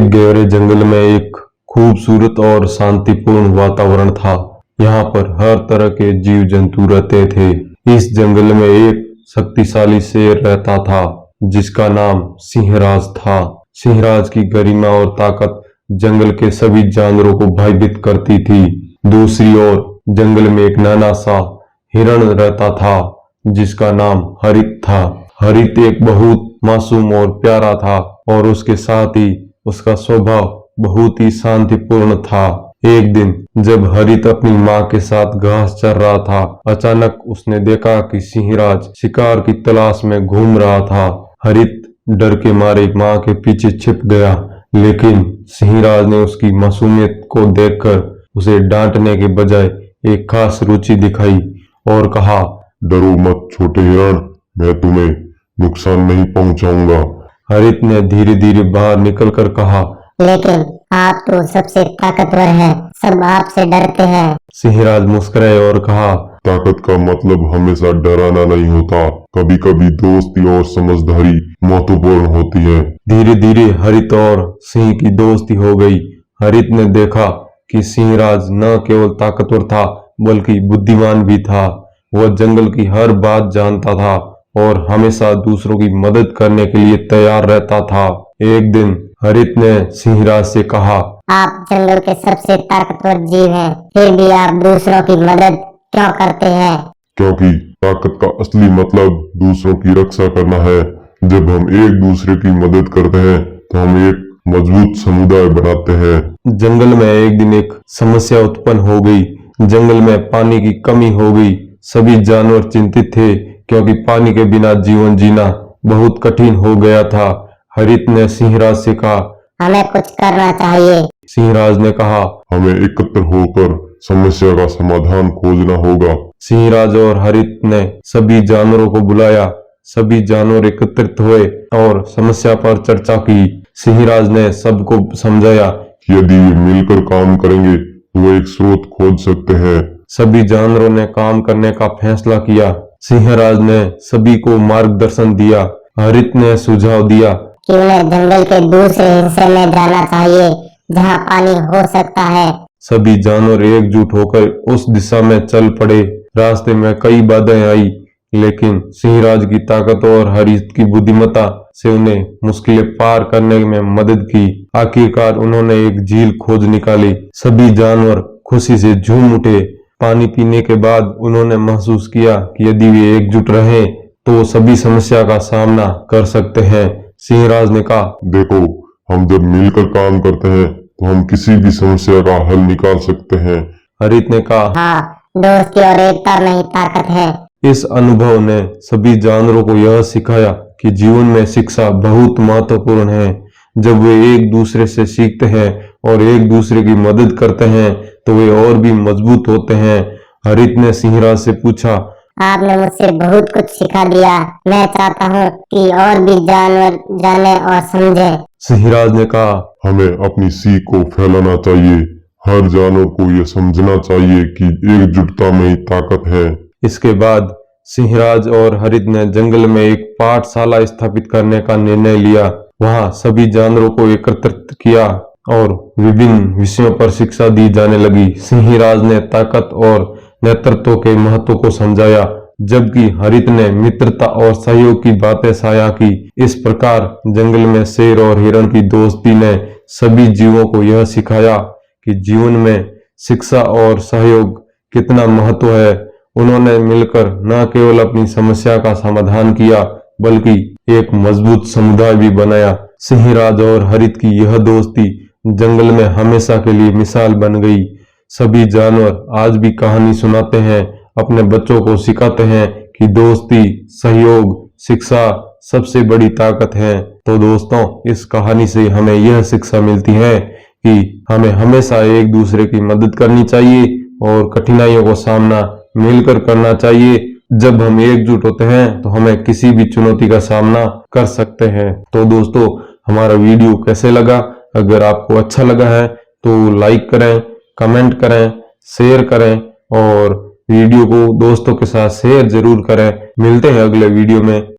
गहरे जंगल में एक खूबसूरत और शांतिपूर्ण वातावरण था। यहाँ पर हर तरह के जीव जंतु रहते थे। इस जंगल में एक शक्तिशाली शेर रहता था जिसका नाम सिंहराज था। सिंहराज की गरिमा और ताकत जंगल के सभी जानवरों को भयभीत करती थी। दूसरी ओर जंगल में एक नाना सा हिरण रहता था जिसका नाम हरित था। हरित एक बहुत मासूम और प्यारा था और उसके साथ ही उसका स्वभाव बहुत ही शांतिपूर्ण था। एक दिन जब हरित अपनी माँ के साथ घास चर रहा था, अचानक उसने देखा कि सिंहराज शिकार की तलाश में घूम रहा था। हरित डर के मारे माँ के पीछे छिप गया, लेकिन सिंहराज ने उसकी मासूमियत को देखकर उसे डांटने के बजाय एक खास रुचि दिखाई और कहा, डरो मत छोटे हिरण, मैं तुम्हें नुकसान नहीं पहुंचाऊंगा। हरित ने धीरे धीरे बाहर निकलकर कहा, लेकिन आप तो सबसे ताकतवर हैं, सब आपसे डरते हैं। सिंहराज मुस्कुराए और कहा, ताकत का मतलब हमेशा डराना नहीं होता, कभी कभी दोस्ती और समझदारी महत्वपूर्ण होती है। धीरे धीरे हरित और सिंह की दोस्ती हो गई। हरित ने देखा कि सिंहराज न केवल ताकतवर था बल्कि बुद्धिमान भी था। वह जंगल की हर बात जानता था और हमेशा दूसरों की मदद करने के लिए तैयार रहता था। एक दिन हरित ने सिंहराज से कहा, आप जंगल के सबसे ताकतवर जीव हैं, फिर भी आप दूसरों की मदद क्यों करते हैं? क्योंकि ताकत का असली मतलब दूसरों की रक्षा करना है। जब हम एक दूसरे की मदद करते हैं तो हम एक मजबूत समुदाय बनाते हैं। जंगल में एक दिन एक समस्या उत्पन्न हो गई। जंगल में पानी की कमी हो गई। सभी जानवर चिंतित थे क्योंकि पानी के बिना जीवन जीना बहुत कठिन हो गया था। हरित ने सिंहराज से कहा, हमें कुछ करना चाहिए। सिंहराज ने कहा, हमें एकत्र होकर समस्या का समाधान खोजना होगा। सिंहराज और हरित ने सभी जानवरों को बुलाया। सभी जानवर एकत्रित हुए और समस्या पर चर्चा की। सिंहराज ने सबको समझाया कि यदि वे मिलकर काम करेंगे तो वो एक स्रोत खोज सकते हैं। सभी जानवरों ने काम करने का फैसला किया। सिंहराज ने सभी को मार्गदर्शन दिया। हरित ने सुझाव दिया कि उन्हें जंगल के दूसरे हिस्से में जाना चाहिए जहां पानी हो सकता है। सभी जानवर एकजुट होकर उस दिशा में चल पड़े। रास्ते में कई बाधाएं आई, लेकिन सिंहराज की ताकत और हरित की बुद्धिमत्ता से उन्हें मुश्किलें पार करने में मदद की। आखिरकार उन्होंने एक झील खोज निकाली। सभी जानवर खुशी से झूम उठे। पानी पीने के बाद उन्होंने महसूस किया कि यदि वे एकजुट रहें तो सभी समस्या का सामना कर सकते हैं। सिंहराज ने कहा, देखो, हम जब मिलकर काम करते हैं तो हम किसी भी समस्या का हल निकाल सकते हैं। हरित ने कहा, हाँ, दोस्ती और एकता में ही ताकत है। इस अनुभव ने सभी जानवरों को यह सिखाया कि जीवन में शिक्षा बहुत महत्वपूर्ण है। जब वे एक दूसरे से सीखते हैं और एक दूसरे की मदद करते हैं तो वे और भी मजबूत होते हैं। हरित ने सिंहराज से पूछा, आपने मुझसे बहुत कुछ सिखा दिया। मैं चाहता हूँ कि और भी जानवर जाने और समझे। सिंहराज ने कहा, हमें अपनी सीख को फैलाना चाहिए। हर जानवर को यह समझना चाहिए कि एकजुटता में ही ताकत है। इसके बाद सिंहराज और हरित ने जंगल में एक पाठशाला स्थापित करने का निर्णय लिया। वहां सभी जानवरों को एकत्रित किया और विभिन्न विषयों पर शिक्षा दी जाने लगी। सिंहराज ने ताकत और नेतृत्व के महत्व को समझाया, जबकि हरित ने मित्रता और सहयोग की बातें साझा की। इस प्रकार जंगल में शेर और हिरण की दोस्ती ने सभी जीवों को यह सिखाया कि जीवन में शिक्षा और सहयोग कितना महत्व है। उन्होंने मिलकर न केवल अपनी समस्या का समाधान किया बल्कि एक मजबूत समुदाय भी बनाया। सिंहराज और हरित की यह दोस्ती जंगल में हमेशा के लिए मिसाल बन गई। सभी जानवर आज भी कहानी सुनाते हैं, अपने बच्चों को सिखाते हैं कि दोस्ती, सहयोग, शिक्षा सबसे बड़ी ताकत है। तो दोस्तों, इस कहानी से हमें यह शिक्षा मिलती है कि हमें हमेशा एक दूसरे की मदद करनी चाहिए और कठिनाइयों को सामना मिलकर करना चाहिए। जब हम एकजुट होते हैं तो हमें किसी भी चुनौती का सामना कर सकते हैं। तो दोस्तों, हमारा वीडियो कैसे लगा? अगर आपको अच्छा लगा है तो लाइक करें, कमेंट करें, शेयर करें और वीडियो को दोस्तों के साथ शेयर जरूर करें। मिलते हैं अगले वीडियो में।